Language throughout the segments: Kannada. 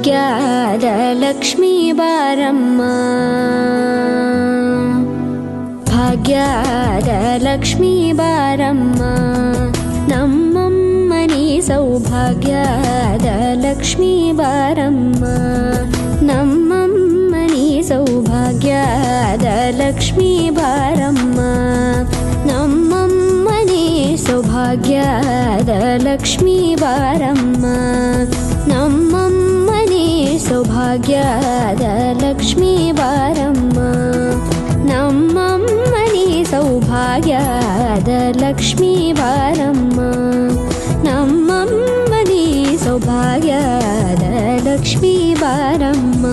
ಭಾಗ್ಯದ ಲಕ್ಷ್ಮೀ ಬಾರಮ್ಮ, ಭಾಗ್ಯದ ಲಕ್ಷ್ಮೀ ಬಾರಮ್ಮ, ನಮ್ಮಮ್ಮನಿ ಸೌಭಾಗ್ಯದ ಲಕ್ಷ್ಮೀ ಬಾರಮ್ಮ, ನಮ್ಮಮ್ಮನಿ ಸೌಭಾಗ್ಯದ ಲಕ್ಷ್ಮೀ ಬಾರಮ್ಮ, ನಮ್ಮಮ್ಮನಿ ಸೌಭಾಗ್ಯದ ಲಕ್ಷ್ಮೀ ಬಾರಮ್ಮ, ನಮ್ಮಮ್ಮನಿ ಸೌಭಾಗ್ಯದ ಲಕ್ಷ್ಮೀ ಬಾರಮ್ಮ, ನಮ್ಮಮ್ಮನಿ ಸೌಭಾಗ್ಯದ ಲಕ್ಷ್ಮೀ ಬಾರಮ್ಮ, ನಮ್ಮಮ್ಮನಿ ಸೌಭಾಗ್ಯದ ಲಕ್ಷ್ಮೀ ಬಾರಮ್ಮ.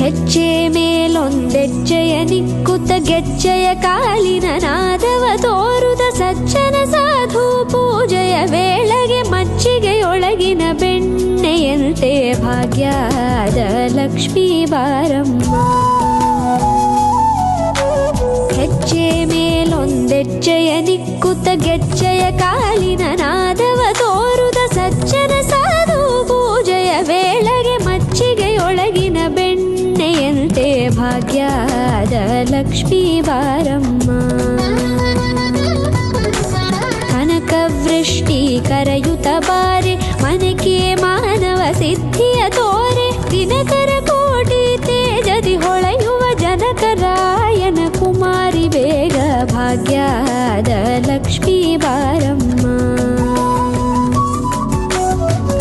ಹೆಜ್ಜೆ ಮೇಲೊಂದೆಜ್ಜೆಯ ನಿಕ್ಕುತ್ತ ಗೆಜ್ಜೆಯ ಕಾಲಿನ ನಾದವ ತೋರುದ ಸಜ್ಜನ ಸಾಧು ಪೂಜೆಯ ವೇಳೆಗೆ ಮಜ್ಜಿಗೆಯೊಳಗಿನ ಬೆಣ್ಣೆಯಂತೆ ಭಾಗ್ಯದ ಲಕ್ಷ್ಮೀ ಬಾರಮ್ಮ, ಹೆಜ್ಜೆ ಮೇಲೊಂದೆಜ್ಜೆಯ ನಿಕ್ಕುತ್ತ ಗೆಜ್ಜೆಯ ಕಾಲಿನ ನಾದವ ತೋರುದ ಸಜ್ಜನ ಸಾಧು ಪೂಜೆಯ ವೇಳೆಗೆ ಮಜ್ಜಿಗೆಯೊಳಗಿನ ಬೆಣ್ಣೆಯಂತೆ ಭಾಗ್ಯದ ಲಕ್ಷ್ಮೀ ಬಾರಮ್ಮ, ಕನಕವೃಷ್ಟಿ ಕರೆಯುತ್ತ ಬಾರೆ ಮನಕೆ ಮಾನವ ಸಿದ್ಧಿಯ ತೋರೆ, ದಿನಕರ ಕೋಟಿ ತೇಜದಿ ಹೊಳೆಯುವ ಜನಕರಾಯನ ಕುಮಾರಿ ಬೇಗ ಭಾಗ್ಯದ ಲಕ್ಷ್ಮೀ ಬಾರಮ್ಮ,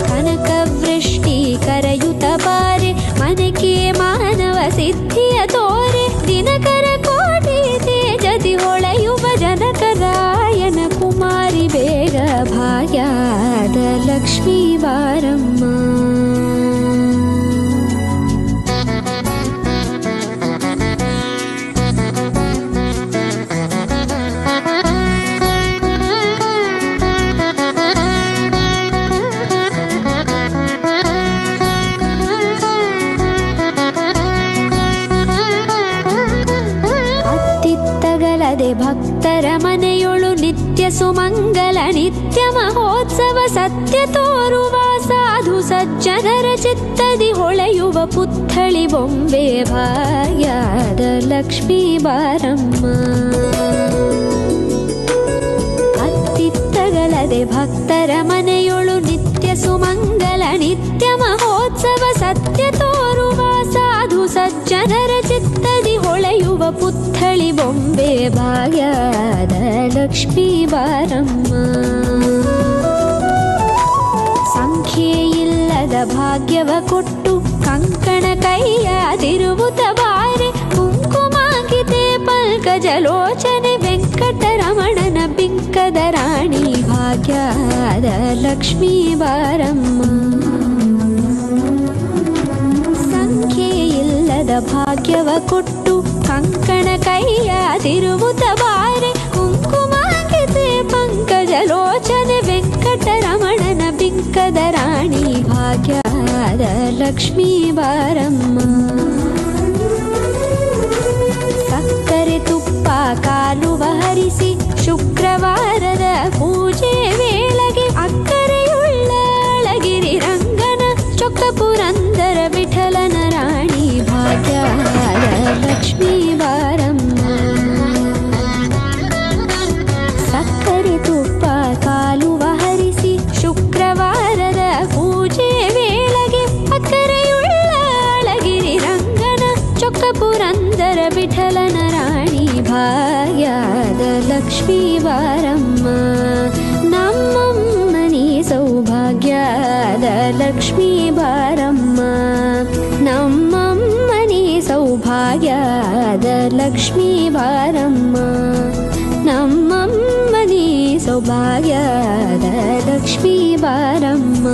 ಕನಕವೃಷ್ಟಿ ಕರೆಯುತ್ತ ಬಾರೆ ಮನಕೆ ಮಾನವ ಸಿದ್ಧಿಯ ತೋರೆ, ದಿನಕರ ಕೋಟಿ ತೇಜದಿ ಹೊಳೆಯುವ ಜನಕರಾಯನ ಕುಮಾರಿ ಬೇಗ ಭಾಗ್ಯದ ಲಕ್ಷ್ಮೀ ಬಾರಮ್ಮ. ಭಕ್ತರ ಮನೆಯೊಳು ನಿತ್ಯ ಸುಮಂಗಲ ನಿತ್ಯ ಮಹೋತ್ಸವ ಸತ್ಯ ತೋರುವ ಸಾಧು ಸಜ್ಜನರ ಚಿತ್ತದಿ ಹೊಳೆಯುವ ಪುತ್ಥಳಿ ಬೊಂಬೆ ಭಾಗ್ಯದ ಲಕ್ಷ್ಮೀ ಬಾರಮ್ಮ, ಅತ್ತಿತ್ತಗಲದೆ ಭಕ್ತರ ಮನೆಯೊಳು ನಿತ್ಯ ಸುಮಂಗಲ ನಿತ್ಯ ಮಹೋತ್ಸವ ಸತ್ಯ ತೋರುವ ಸಾಧು ಸಜ್ಜನರ ಚಿತ್ತದಿ ಹೊಳೆಯುವ ಪುತ್ಥಳಿ ಬೊಂಬೆ ಭಾಗ್ಯದ ಲಕ್ಷ್ಮೀ ಬಾರಮ್ಮ, ಸಂಖ್ಯೆಯಿಲ್ಲದ ಭಾಗ್ಯವ ಕೊಟ್ಟು ಕಂಕಣ ಕೈಯಾದಿರುವುತ ಬಾರೆ, ಕುಂಕುಮಾಂಕಿತೆ ಪಲ್ಕಜಲೋಚನೆ ವೆಂಕಟರಮಣನ ಬಿಂಕದ ರಾಣಿ ಭಾಗ್ಯದ ಲಕ್ಷ್ಮೀ ಬಾರಮ್ಮ, ಸಂಖ್ಯೆಯಿಲ್ಲದ ಭಾಗ್ಯವ ಕೊಟ್ಟು ಕಂಕಣ ಕೈಯಾದಿರುವುತ ಬಾರೆ, ಕುಂಕುಮಾಂಕಿತೆ ಪಂಕಜಲೋಚನೆ ವೆಂಕಟರಮಣನ ಬಿಂಕದ ರಾಣಿ ಭಾಗ್ಯದ ಲಕ್ಷ್ಮೀ ಬಾರಮ್ಮ, ಸಕ್ಕರೆ ತುಪ್ಪ ಕಾಲುವ ಹರಿಸಿ ಶುಕ್ರವಾರದ ಪೂಜೆ ವೇಳೆಗೆ ಅಕ್ಕರೆಯುಳ್ಳ ಅಳಗಿರಿ ರಂಗನ ಚೊಕ್ಕ ಪುರಂದರ ವಿಠಲನ ರಾಣಿ ಭಾಗ್ಯದ ಲಕ್ಷ್ಮೀ ಬಾರಮ್ಮ, ಸಕ್ಕರೆ ತುಪ್ಪ ಕಾಲುವ ಹರಿಸಿ ಶುಕ್ರವಾರದ ಪೂಜೆ ವೇಳೆಗೆ ಅಕ್ಕರೆಯುಳ್ಳ ಅಳಗಿರಿ ರಂಗನ ಚೊಕ್ಕ ಪುರಂದರ ವಿಠಲನ ರಾಣಿ ಭಾಗ್ಯದ ಲಕ್ಷ್ಮೀ ಬಾರಮ್ಮ, ನಮ್ಮಮ್ಮನಿ ಸೌಭಾಗ್ಯದ ಲಕ್ಷ್ಮೀ ಬಾರಮ್ಮ, ನಮ್ಮಮ್ಮನಿ ಸೌಭಾಗ್ಯದ ಸೌಭಾಗ್ಯದ ಲಕ್ಷ್ಮೀ ಬಾರಮ್ಮ, ನಮ್ಮಮ್ಮ ನೀ ಸೌಭಾಗ್ಯದ ಲಕ್ಷ್ಮೀ ಬಾರಮ್ಮ.